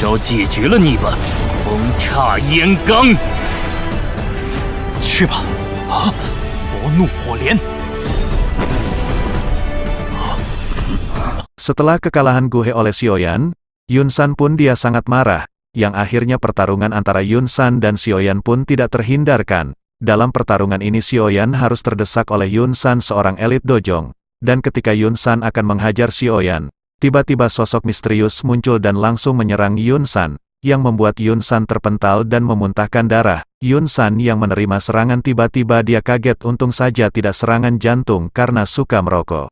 招解决了你吧，风叉烟罡！去吧！啊！佛怒火莲！ Setelah kekalahan Guhe oleh Xiaoyan, Yun San pun dia sangat marah, yang akhirnya pertarungan antara Yun San dan Xiaoyan pun tidak terhindarkan. Dalam pertarungan ini Xiaoyan harus terdesak oleh Yun San seorang elit dojong. Dan ketika Yun San akan menghajar Xiaoyan, tiba-tiba sosok misterius muncul dan langsung menyerang Yun San, yang membuat Yun San terpental dan memuntahkan darah. Yun San yang menerima serangan tiba-tiba dia kaget, untung saja tidak serangan jantung karena suka merokok.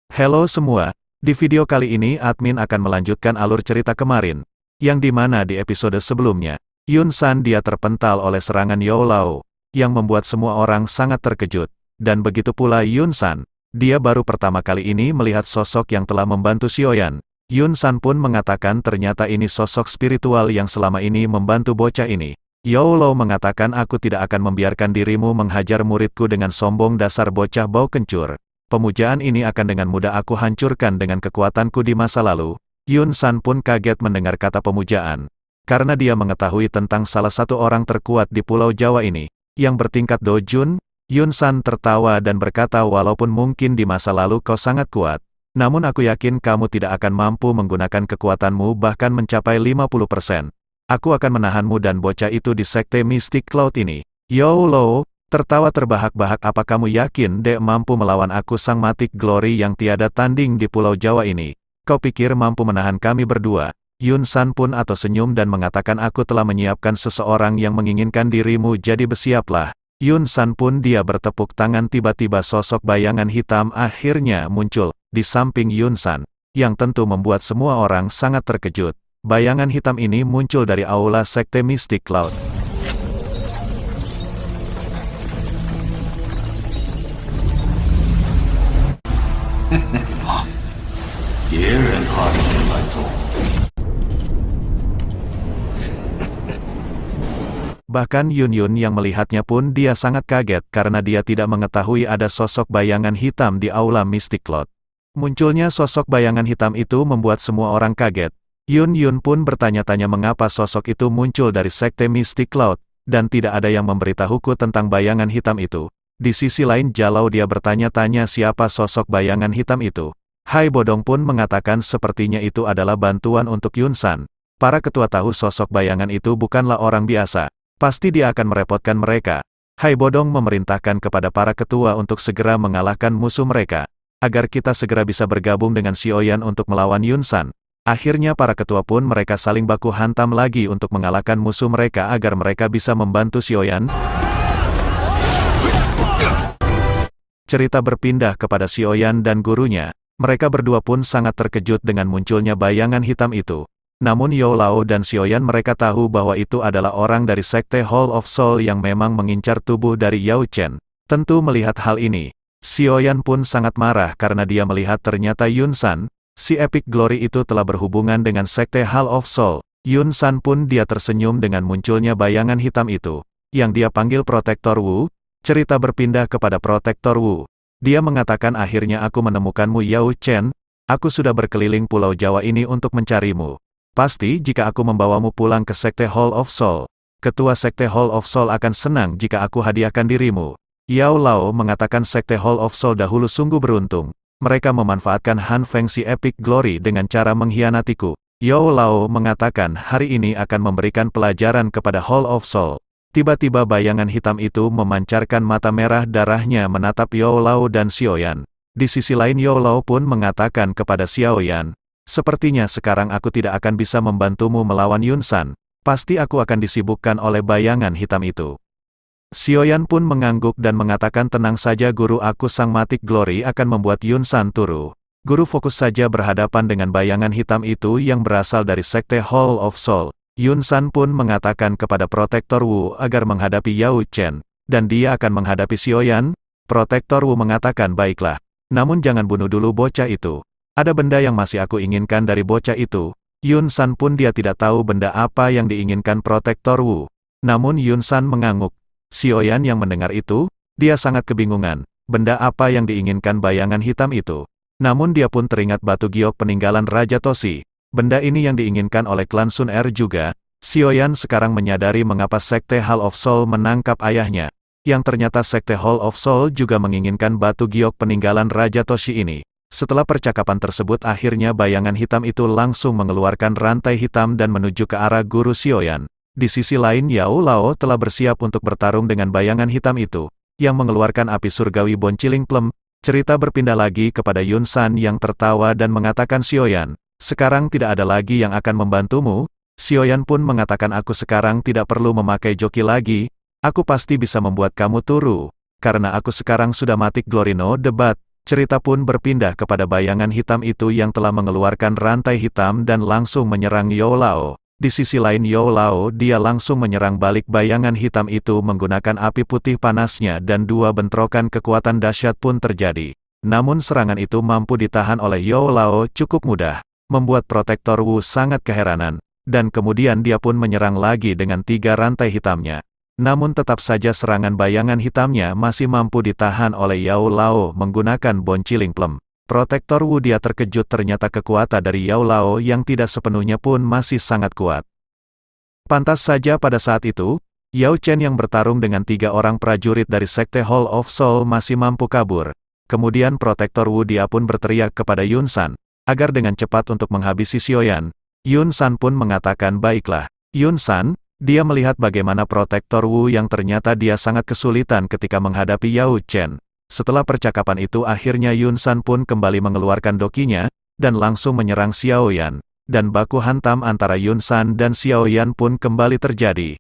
Halo semua, di video kali ini admin akan melanjutkan alur cerita kemarin, yang dimana di episode sebelumnya, Yun San dia terpental oleh serangan Yao Lao, yang membuat semua orang sangat terkejut, dan begitu pula Yun San. Dia baru pertama kali ini melihat sosok yang telah membantu Xiaoyan. Yun San pun mengatakan ternyata ini sosok spiritual yang selama ini membantu bocah ini. Yao Lao mengatakan aku tidak akan membiarkan dirimu menghajar muridku dengan sombong, dasar bocah bau kencur. Pemujaan ini akan dengan mudah aku hancurkan dengan kekuatanku di masa lalu. Yun San pun kaget mendengar kata pemujaan. Karena dia mengetahui tentang salah satu orang terkuat di Pulau Jawa ini, yang bertingkat Dojun. Yun San tertawa dan berkata, walaupun mungkin di masa lalu kau sangat kuat, namun aku yakin kamu tidak akan mampu menggunakan kekuatanmu bahkan mencapai 50%. Aku akan menahanmu dan bocah itu di sekte Mystic Cloud ini. Yao Lao tertawa terbahak-bahak, apa kamu yakin dek mampu melawan aku sang Matic Glory yang tiada tanding di Pulau Jawa ini? Kau pikir mampu menahan kami berdua? Yun San pun atau senyum dan mengatakan aku telah menyiapkan seseorang yang menginginkan dirimu, jadi bersiaplah. Yun San pun dia bertepuk tangan, tiba-tiba sosok bayangan hitam akhirnya muncul di samping Yun San, yang tentu membuat semua orang sangat terkejut. Bayangan hitam ini muncul dari aula sekte Mystic Cloud. Bahkan Yun Yun yang melihatnya pun dia sangat kaget karena dia tidak mengetahui ada sosok bayangan hitam di aula Mystic Cloud. Munculnya sosok bayangan hitam itu membuat semua orang kaget. Yun Yun pun bertanya-tanya mengapa sosok itu muncul dari sekte Mystic Cloud, dan tidak ada yang memberitahuku tentang bayangan hitam itu. Di sisi lain Jalau dia bertanya-tanya siapa sosok bayangan hitam itu. Hai Bodong pun mengatakan sepertinya itu adalah bantuan untuk Yun San. Para ketua tahu sosok bayangan itu bukanlah orang biasa. Pasti dia akan merepotkan mereka. Hai Bodong memerintahkan kepada para ketua untuk segera mengalahkan musuh mereka, agar kita segera bisa bergabung dengan Xiaoyan untuk melawan Yun San. Akhirnya para ketua pun mereka saling baku hantam lagi untuk mengalahkan musuh mereka agar mereka bisa membantu Xiaoyan. Cerita berpindah kepada Xiaoyan dan gurunya. Mereka berdua pun sangat terkejut dengan munculnya bayangan hitam itu. Namun Yao Lao dan Xiaoyan mereka tahu bahwa itu adalah orang dari sekte Hall of Soul yang memang mengincar tubuh dari Yao Chen. Tentu melihat hal ini, Xiaoyan pun sangat marah karena dia melihat ternyata Yun San, si Epic Glory itu telah berhubungan dengan sekte Hall of Soul. Yun San pun dia tersenyum dengan munculnya bayangan hitam itu, yang dia panggil Protektor Wu. Cerita berpindah kepada Protektor Wu. Dia mengatakan akhirnya aku menemukanmu Yao Chen, aku sudah berkeliling Pulau Jawa ini untuk mencarimu. Pasti jika aku membawamu pulang ke sekte Hall of Soul, ketua sekte Hall of Soul akan senang jika aku hadiahkan dirimu. Yao Lao mengatakan sekte Hall of Soul dahulu sungguh beruntung. Mereka memanfaatkan Han Feng si Epic Glory dengan cara mengkhianatiku. Yao Lao mengatakan hari ini akan memberikan pelajaran kepada Hall of Soul. Tiba-tiba bayangan hitam itu memancarkan mata merah darahnya menatap Yao Lao dan Xiaoyan. Di sisi lain Yao Lao pun mengatakan kepada Xiaoyan, sepertinya sekarang aku tidak akan bisa membantumu melawan Yun San. Pasti aku akan disibukkan oleh bayangan hitam itu. Xiaoyan pun mengangguk dan mengatakan tenang saja guru, aku sang Matic Glory akan membuat Yun San turu. Guru fokus saja berhadapan dengan bayangan hitam itu yang berasal dari sekte Hall of Soul. Yun San pun mengatakan kepada Protektor Wu agar menghadapi Yao Chen, dan dia akan menghadapi Xiaoyan. Protektor Wu mengatakan baiklah, namun jangan bunuh dulu bocah itu. Ada benda yang masih aku inginkan dari bocah itu. Yun San pun dia tidak tahu benda apa yang diinginkan Protektor Wu. Namun Yun San mengangguk. Xiaoyan yang mendengar itu, dia sangat kebingungan. Benda apa yang diinginkan bayangan hitam itu? Namun dia pun teringat batu giok peninggalan Raja Toshi. Benda ini yang diinginkan oleh klan Sun Er juga. Xiaoyan sekarang menyadari mengapa Sekte Hall of Soul menangkap ayahnya. Yang ternyata Sekte Hall of Soul juga menginginkan batu giok peninggalan Raja Toshi ini. Setelah percakapan tersebut akhirnya bayangan hitam itu langsung mengeluarkan rantai hitam dan menuju ke arah guru Xiaoyan. Di sisi lain Yao Lao telah bersiap untuk bertarung dengan bayangan hitam itu, yang mengeluarkan api surgawi Bonciling Plum. Cerita berpindah lagi kepada Yun San yang tertawa dan mengatakan Xiaoyan, sekarang tidak ada lagi yang akan membantumu. Xiaoyan pun mengatakan aku sekarang tidak perlu memakai joki lagi, aku pasti bisa membuat kamu turu, karena aku sekarang sudah mati. Glorino debat. Cerita pun berpindah kepada bayangan hitam itu yang telah mengeluarkan rantai hitam dan langsung menyerang Yao Lao. Di sisi lain Yao Lao dia langsung menyerang balik bayangan hitam itu menggunakan api putih panasnya dan dua bentrokan kekuatan dahsyat pun terjadi. Namun serangan itu mampu ditahan oleh Yao Lao cukup mudah, membuat Protektor Wu sangat keheranan, dan kemudian dia pun menyerang lagi dengan 3 rantai hitamnya. Namun tetap saja serangan bayangan hitamnya masih mampu ditahan oleh Yao Lao menggunakan Bonciling Plum. Protektor Wu dia terkejut ternyata kekuatan dari Yao Lao yang tidak sepenuhnya pun masih sangat kuat. Pantas saja pada saat itu, Yao Chen yang bertarung dengan 3 orang prajurit dari Sekte Hall of Soul masih mampu kabur. Kemudian Protektor Wu dia pun berteriak kepada Yun San, agar dengan cepat untuk menghabisi Xiaoyan. Yun San pun mengatakan baiklah. Yun San, dia melihat bagaimana Protektor Wu yang ternyata dia sangat kesulitan ketika menghadapi Yao Chen. Setelah percakapan itu akhirnya Yun San pun kembali mengeluarkan dokinya, dan langsung menyerang Xiaoyan. Dan baku hantam antara Yun San dan Xiaoyan pun kembali terjadi.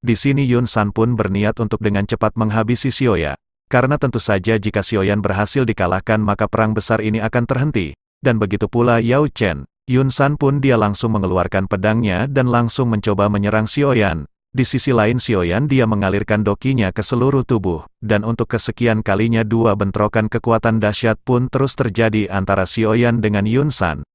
Di sini Yun San pun berniat untuk dengan cepat menghabisi Xiaoyan. Karena tentu saja jika Xiaoyan berhasil dikalahkan maka perang besar ini akan terhenti. Dan begitu pula Yao Chen. Yun San pun dia langsung mengeluarkan pedangnya dan langsung mencoba menyerang Xiaoyan. Di sisi lain Xiaoyan dia mengalirkan dokinya ke seluruh tubuh. Dan untuk kesekian kalinya 2 bentrokan kekuatan dahsyat pun terus terjadi antara Xiaoyan dengan Yun San.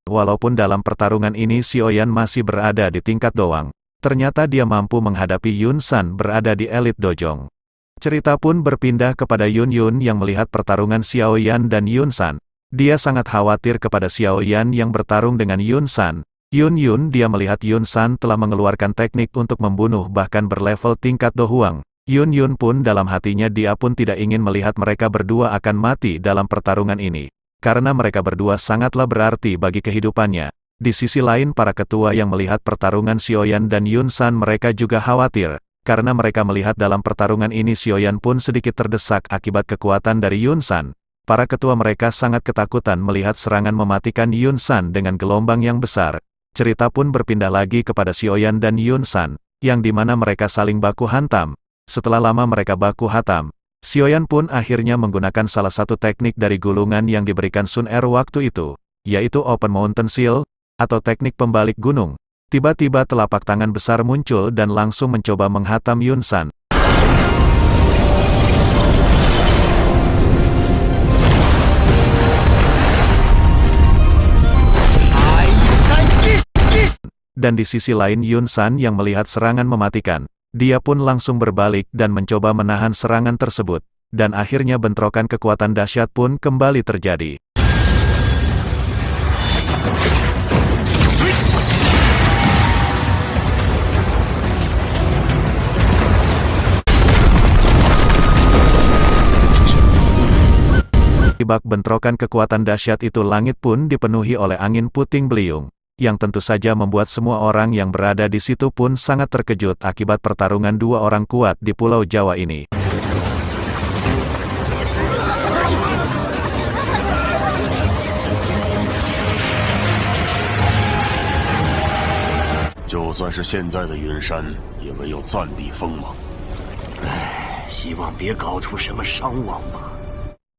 Walaupun dalam pertarungan ini Xiaoyan masih berada di tingkat doang, ternyata dia mampu menghadapi Yun San berada di elit dojong. Cerita pun berpindah kepada Yun Yun yang melihat pertarungan Xiaoyan dan Yun San. Dia sangat khawatir kepada Xiaoyan yang bertarung dengan Yun San. Yun Yun dia melihat Yun San telah mengeluarkan teknik untuk membunuh bahkan berlevel tingkat Do Huang. Yun Yun pun dalam hatinya dia pun tidak ingin melihat mereka berdua akan mati dalam pertarungan ini. Karena mereka berdua sangatlah berarti bagi kehidupannya. Di sisi lain para ketua yang melihat pertarungan Xiaoyan dan Yun San mereka juga khawatir. Karena mereka melihat dalam pertarungan ini Xiaoyan pun sedikit terdesak akibat kekuatan dari Yun San. Para ketua mereka sangat ketakutan melihat serangan mematikan Yun San dengan gelombang yang besar. Cerita pun berpindah lagi kepada Xiaoyan dan Yun San, yang dimana mereka saling baku hantam. Setelah lama mereka baku hantam, Xiaoyan pun akhirnya menggunakan salah satu teknik dari gulungan yang diberikan Sun Er waktu itu, yaitu Open Mountain Seal, atau teknik pembalik gunung. Tiba-tiba telapak tangan besar muncul dan langsung mencoba menghantam Yun San. Dan di sisi lain Yun San yang melihat serangan mematikan. Dia pun langsung berbalik dan mencoba menahan serangan tersebut, dan akhirnya bentrokan kekuatan dahsyat pun kembali terjadi. Akibat bentrokan kekuatan dahsyat itu langit pun dipenuhi oleh angin puting beliung. Yang tentu saja membuat semua orang yang berada di situ pun sangat terkejut akibat pertarungan 2 orang kuat di Pulau Jawa ini.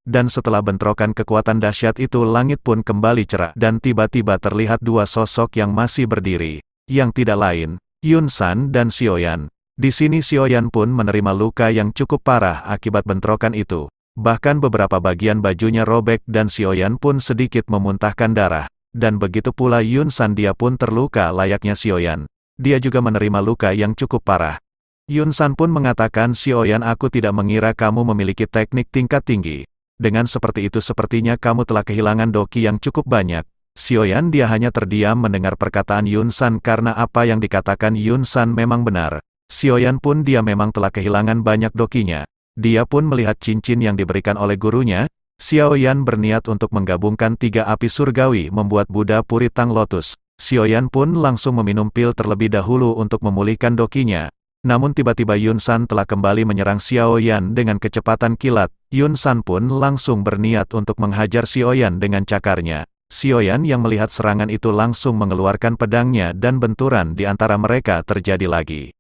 Dan setelah bentrokan kekuatan dahsyat itu langit pun kembali cerah dan tiba-tiba terlihat 2 sosok yang masih berdiri, yang tidak lain, Yun San dan Xiaoyan. Di sini Xiaoyan pun menerima luka yang cukup parah akibat bentrokan itu. Bahkan beberapa bagian bajunya robek dan Xiaoyan pun sedikit memuntahkan darah. Dan begitu pula Yun San, dia pun terluka layaknya Xiaoyan. Dia juga menerima luka yang cukup parah. Yun San pun mengatakan, "Xiaoyan, aku tidak mengira kamu memiliki teknik tingkat tinggi. Dengan seperti itu sepertinya kamu telah kehilangan doki yang cukup banyak." Xiaoyan dia hanya terdiam mendengar perkataan Yun San karena apa yang dikatakan Yun San memang benar. Xiaoyan pun dia memang telah kehilangan banyak dokinya. Dia pun melihat cincin yang diberikan oleh gurunya. Xiaoyan berniat untuk menggabungkan 3 api surgawi membuat Buddha Puri Tang Lotus. Xiaoyan pun langsung meminum pil terlebih dahulu untuk memulihkan dokinya. Namun tiba-tiba Yun San telah kembali menyerang Xiaoyan dengan kecepatan kilat. Yun San pun langsung berniat untuk menghajar Xiaoyan dengan cakarnya. Xiaoyan yang melihat serangan itu langsung mengeluarkan pedangnya dan benturan di antara mereka terjadi lagi.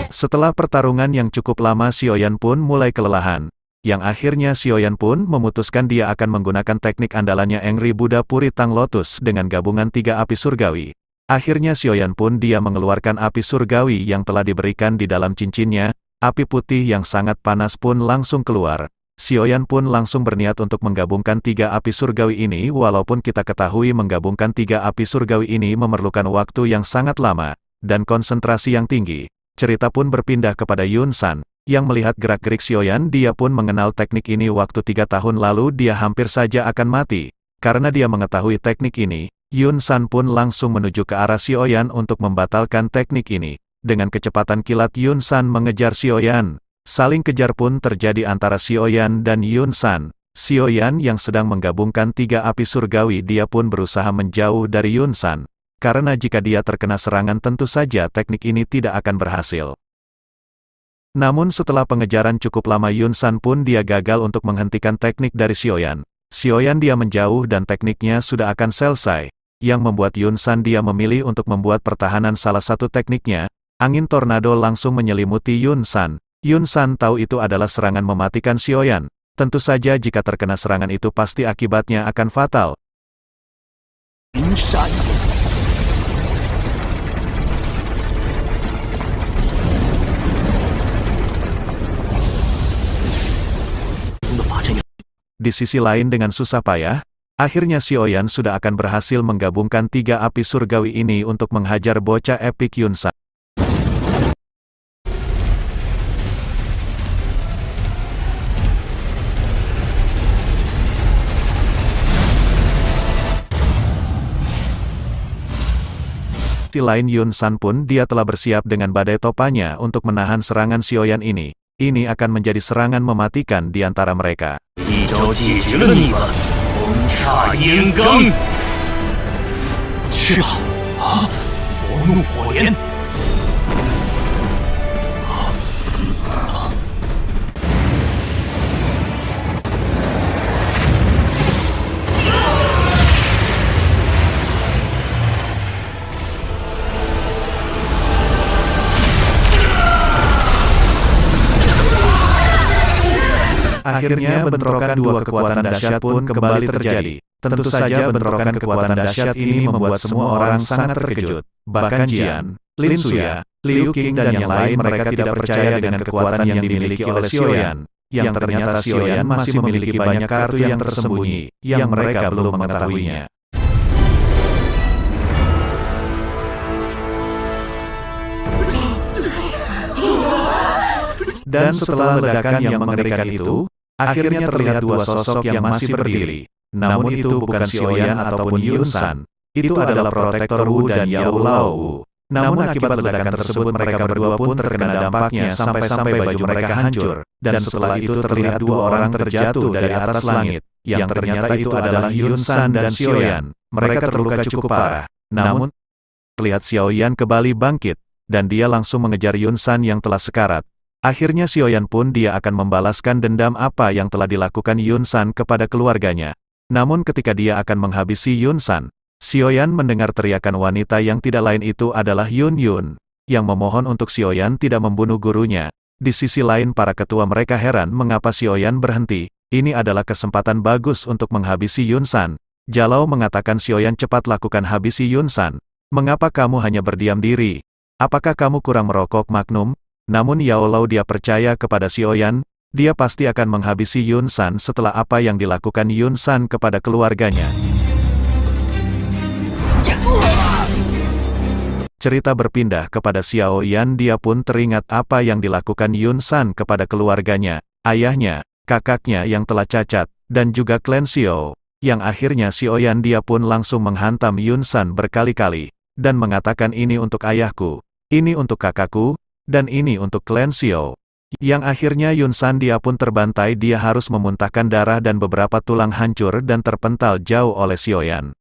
Setelah pertarungan yang cukup lama, Xiaoyan pun mulai kelelahan. Yang akhirnya Xiaoyan pun memutuskan dia akan menggunakan teknik andalannya Engri Buddha Puri Tang Lotus dengan gabungan 3 api surgawi. Akhirnya Xiaoyan pun dia mengeluarkan api surgawi yang telah diberikan di dalam cincinnya. Api putih yang sangat panas pun langsung keluar. Xiaoyan pun langsung berniat untuk menggabungkan 3 api surgawi ini, walaupun kita ketahui menggabungkan 3 api surgawi ini memerlukan waktu yang sangat lama dan konsentrasi yang tinggi. Cerita pun berpindah kepada Yun San, yang melihat gerak-gerik Xiaoyan. Dia pun mengenal teknik ini waktu 3 tahun lalu dia hampir saja akan mati. Karena dia mengetahui teknik ini, Yun San pun langsung menuju ke arah Xiaoyan untuk membatalkan teknik ini. Dengan kecepatan kilat Yun San mengejar Xiaoyan. Saling kejar pun terjadi antara Xiaoyan dan Yun San. Xiaoyan yang sedang menggabungkan 3 api surgawi, dia pun berusaha menjauh dari Yun San. Karena jika dia terkena serangan tentu saja teknik ini tidak akan berhasil. Namun setelah pengejaran cukup lama Yun San pun dia gagal untuk menghentikan teknik dari Xiaoyan. Xiaoyan dia menjauh dan tekniknya sudah akan selesai. Yang membuat Yun San dia memilih untuk membuat pertahanan salah satu tekniknya. Angin tornado langsung menyelimuti Yun San. Yun San tahu itu adalah serangan mematikan Xiaoyan. Tentu saja jika terkena serangan itu pasti akibatnya akan fatal.云山。 Di sisi lain dengan susah payah, akhirnya Xiaoyan sudah akan berhasil menggabungkan 3 api surgawi ini untuk menghajar bocah epik Yun San. Di sisi lain Yun San pun dia telah bersiap dengan badai topanya untuk menahan serangan Xiaoyan ini. Ini akan menjadi serangan mematikan di antara mereka. 一招解决了你吧，风叉烟罡。去吧！啊！佛怒火莲！ Akhirnya bentrokan 2 kekuatan dahsyat pun kembali terjadi. Tentu saja bentrokan kekuatan dahsyat ini membuat semua orang sangat terkejut. Bahkan Jian, Lin Suya, Liu Qing dan yang lain mereka tidak percaya dengan kekuatan yang dimiliki oleh Xiaoyan. Yang ternyata Xiaoyan masih memiliki banyak kartu yang tersembunyi, yang mereka belum mengetahuinya. Dan setelah ledakan yang mengerikan itu, akhirnya terlihat 2 sosok yang masih berdiri. Namun itu bukan Xiaoyan ataupun Yun San. Itu adalah Protektor Wu dan Yao Lao Wu. Namun akibat ledakan tersebut mereka berdua pun terkena dampaknya sampai-sampai baju mereka hancur. Dan setelah itu terlihat 2 orang terjatuh dari atas langit. Yang ternyata itu adalah Yun San dan Xiaoyan. Mereka terluka cukup parah. Namun, terlihat Xiaoyan kembali bangkit. Dan dia langsung mengejar Yun San yang telah sekarat. Akhirnya Xiaoyan pun dia akan membalaskan dendam apa yang telah dilakukan Yun San kepada keluarganya. Namun ketika dia akan menghabisi Yun San, Xiaoyan mendengar teriakan wanita yang tidak lain itu adalah Yun Yun, yang memohon untuk Xiaoyan tidak membunuh gurunya. Di sisi lain para ketua mereka heran mengapa Xiaoyan berhenti. Ini adalah kesempatan bagus untuk menghabisi Yun San. Jalou mengatakan Xiaoyan cepat lakukan habisi Yun San. Mengapa kamu hanya berdiam diri? Apakah kamu kurang merokok Magnum? Namun Yao Lao dia percaya kepada Xiaoyan, dia pasti akan menghabisi Yun San setelah apa yang dilakukan Yun San kepada keluarganya. Cerita berpindah kepada Xiaoyan, dia pun teringat apa yang dilakukan Yun San kepada keluarganya, ayahnya, kakaknya yang telah cacat, dan juga klan Xiao. Yang akhirnya Xiaoyan dia pun langsung menghantam Yun San berkali-kali, dan mengatakan ini untuk ayahku, ini untuk kakakku, dan ini untuk klan Xiao. Yang akhirnya Yun San dia pun terbantai, dia harus memuntahkan darah dan beberapa tulang hancur dan terpental jauh oleh Xiaoyan.